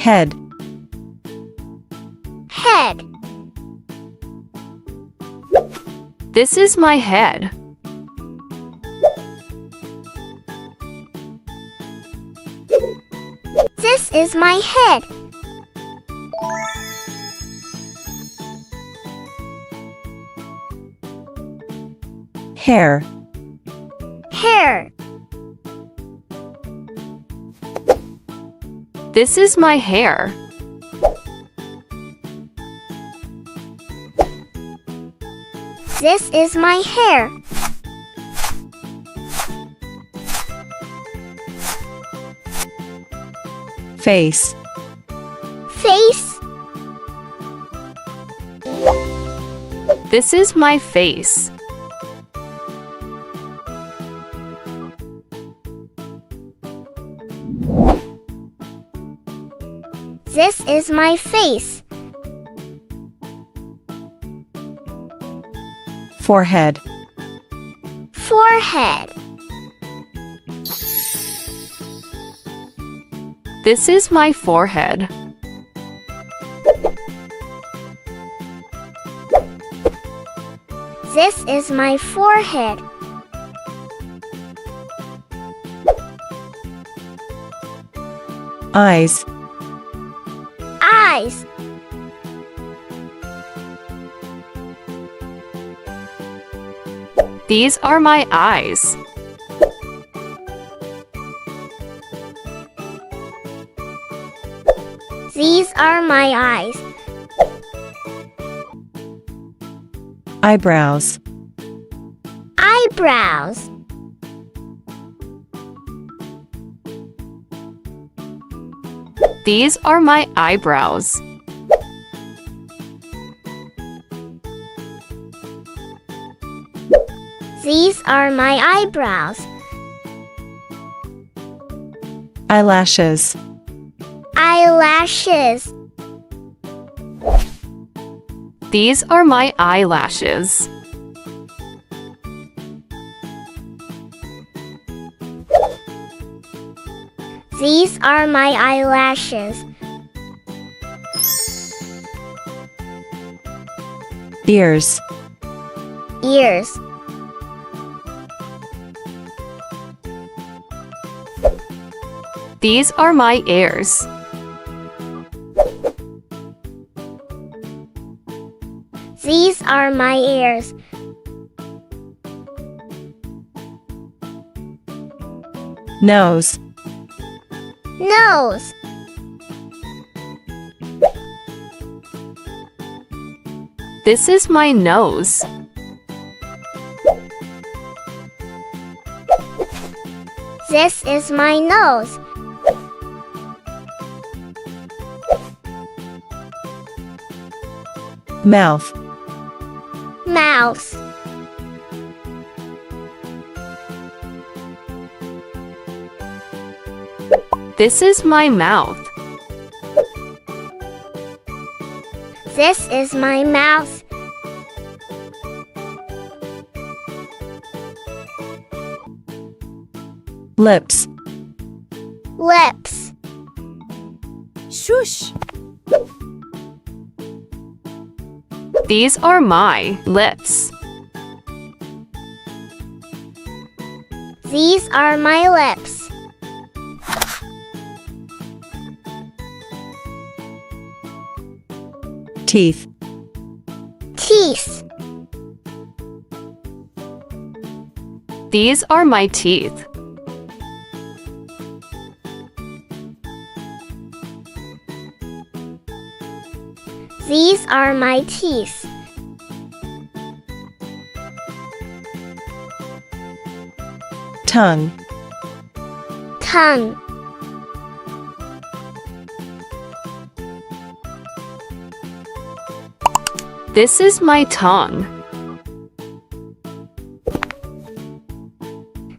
Head. Head. This is my head. This is my head. Hair. Hair. This is my hair. This is my hair. Face. Face. This is my face. This is my face. Forehead. Forehead. This is my forehead. This is my forehead. Eyes. Eyes. These are my eyes. These are my eyes. Eyebrows. Eyebrows. These are my eyebrows. These are my eyebrows. Eyelashes. Eyelashes. These are my eyelashes. These are my eyelashes. Ears. Ears. These are my ears. These are my ears. Nose. Nose. This is my nose. This is my nose. Mouth. Mouth. This is my mouth. This is my mouth. Lips. Lips. Shush! These are my lips. These are my lips. Teeth. Teeth. These are my teeth. These are my teeth. Tongue. Tongue. This is my tongue.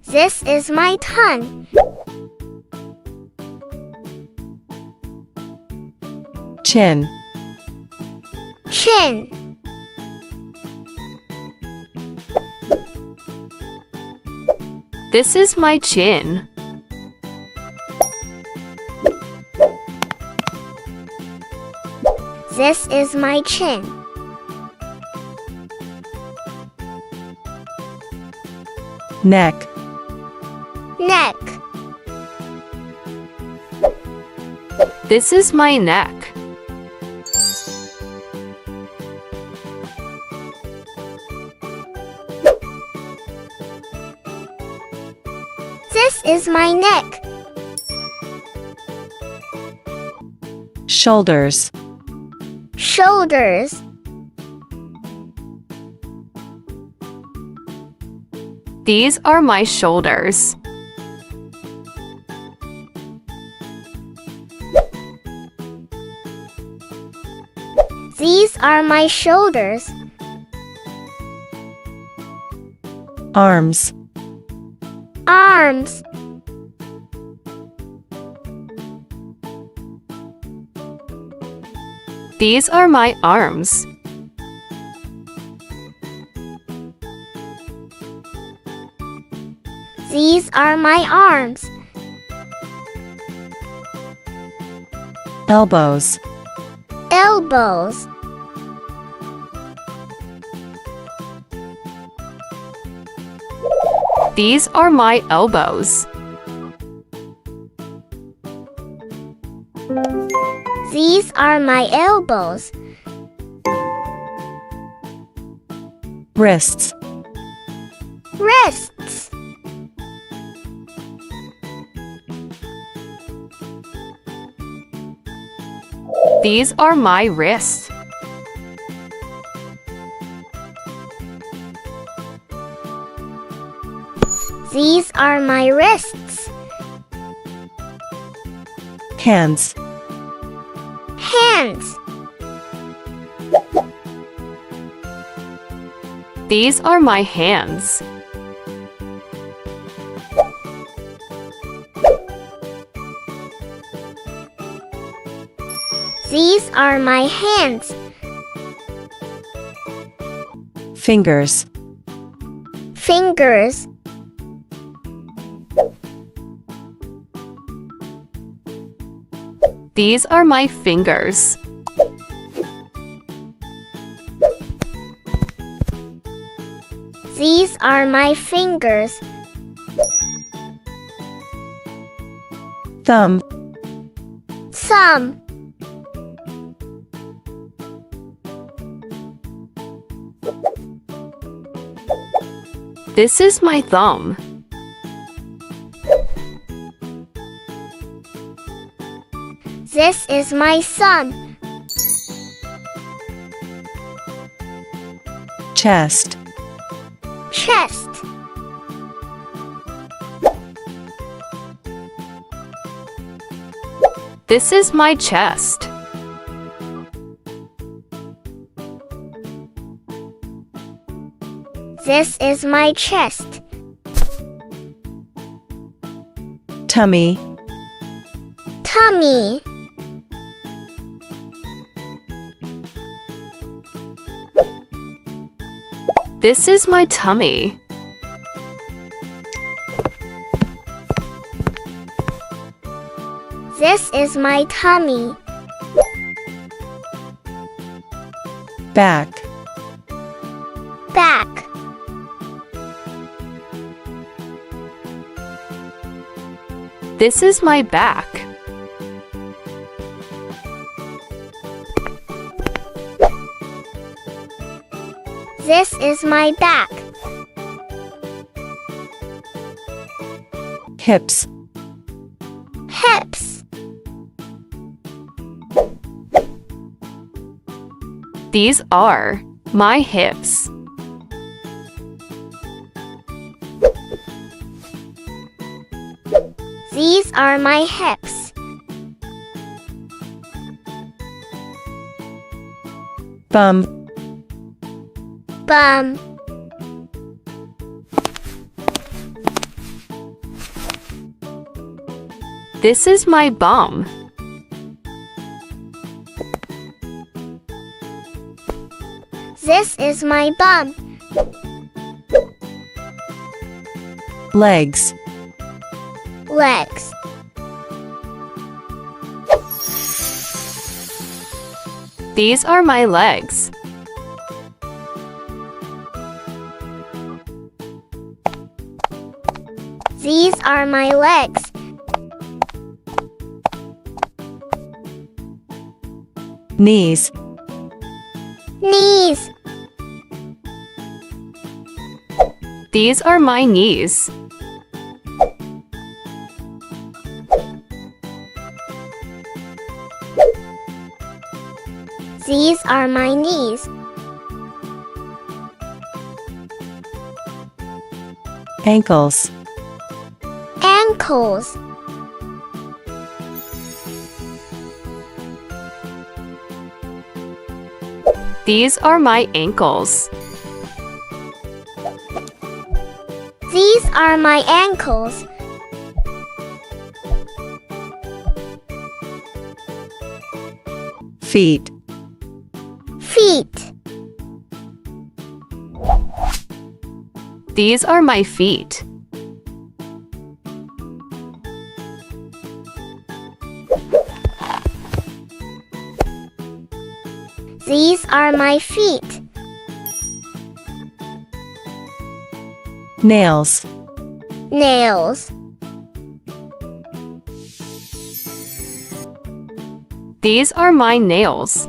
This is my tongue. Chin. Chin. This is my chin. This is my chin. Neck. Neck. This is my neck. This is my neck. Shoulders. Shoulders. These are my shoulders. These are my shoulders. Arms. Arms. These are my arms. These are my arms. Elbows. Elbows. These are my elbows. These are my elbows. Wrists. Wrists. These are my wrists. These are my wrists. Hands. Hands. These are my hands. These are my hands. Fingers. Fingers. These are my fingers. These are my fingers. Thumb. Thumb. This is my thumb. This is my thumb. Chest. Chest. This is my chest. This is my chest. Tummy. Tummy. This is my tummy. This is my tummy. Back. Back. This is my back. This is my back. Hips. Hips. These are my hips. These are my hips. Bum. Bum. This is my bum. This is my bum. Legs. Legs. These are my legs. These are my legs. Knees. Knees. These are my knees. These are my knees. Ankles. Ankles. These are my ankles. These are my ankles. Feet. Feet. These are my feet. These are my feet. Nails. Nails. These are my nails.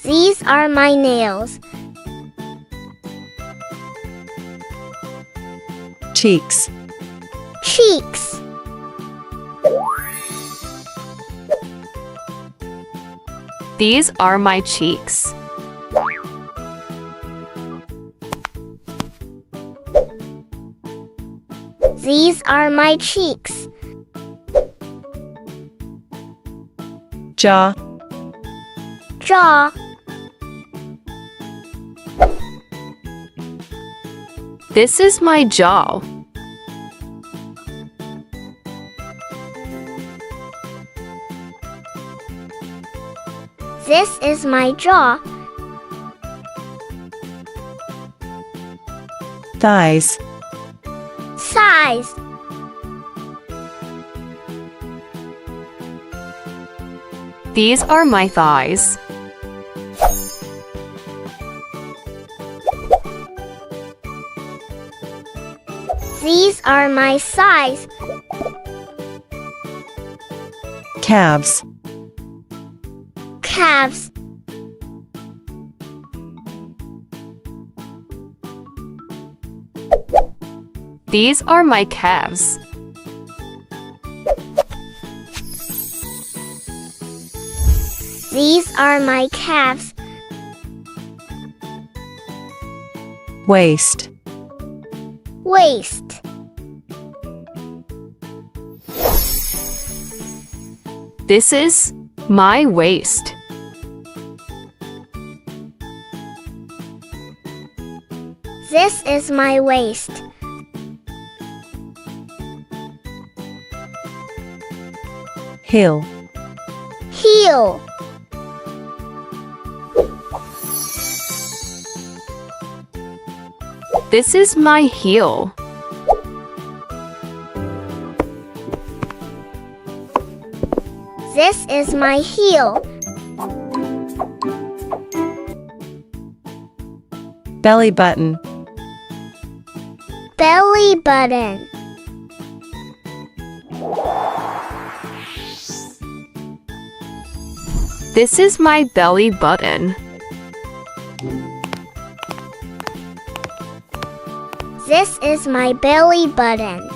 These are my nails. Cheeks. Cheeks. These are my cheeks. These are my cheeks. Jaw. Jaw. This is my jaw. This is my jaw. Thighs. Thighs. These are my thighs. These are my thighs. Calves. Calves. These are my calves. These are my calves. Waist. Waist. This is my waist. This is my waist. Heel. Heel. This is my heel. This is my heel. Belly button. Belly button. This is my belly button. This is my belly button.